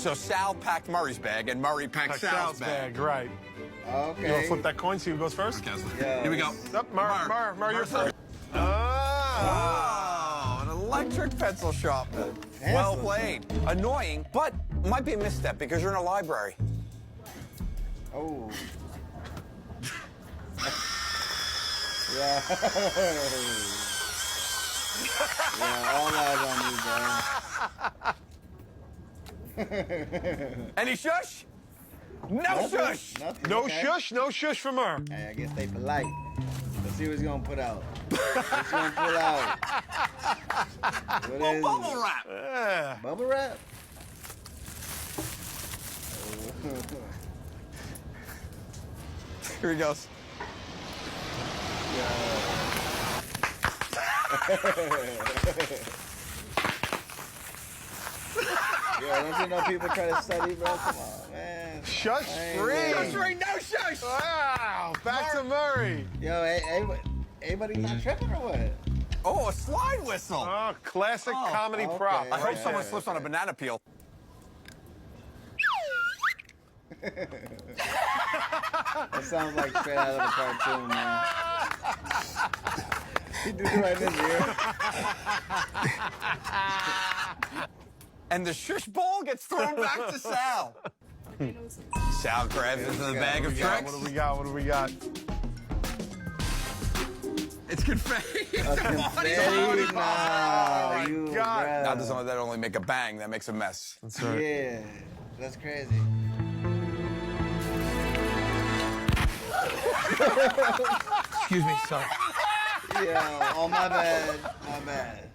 So Sal packed Murray's bag, and Murray packed Sal's bag. Right. Okay. You want to flip that coin, see who goes first? Okay, Yeah. here we go. Up, Mar, you're first. Ah. Oh, an electric pencil sharpener. Well played. Annoying, but might be a misstep because you're in a library. Oh. Yeah. Yeah, all eyes on you, bro. Any shush? No shush! Nothing. No Okay. shush, no shush from her. Hey, I guess they polite. Let's see what he's gonna put out. What's he gonna pull out? What is Bubble it? wrap. Yeah. Bubble wrap? Here he goes. Yo, don't you know people try to study, bro? Come on, man. Shush Ain't free. really. Shush, Ray, no shush! Wow, back to Murray. Yo, everybody not tripping or what? Oh, a slide whistle. Oh, classic comedy okay. prop. I hope yeah. someone slips on a banana peel. That sounds like straight out of the cartoon, man. He did it right in here. And the shush ball gets thrown back to Sal. Sal grabs into the bag of tricks. What do we got? What do we got? It's confetti. Confetti? Nah, my you God. bruh. That doesn't that only make a bang, that makes a mess. That's right. Yeah, that's crazy. Excuse me, sorry. Yeah, oh, my bad. My bad.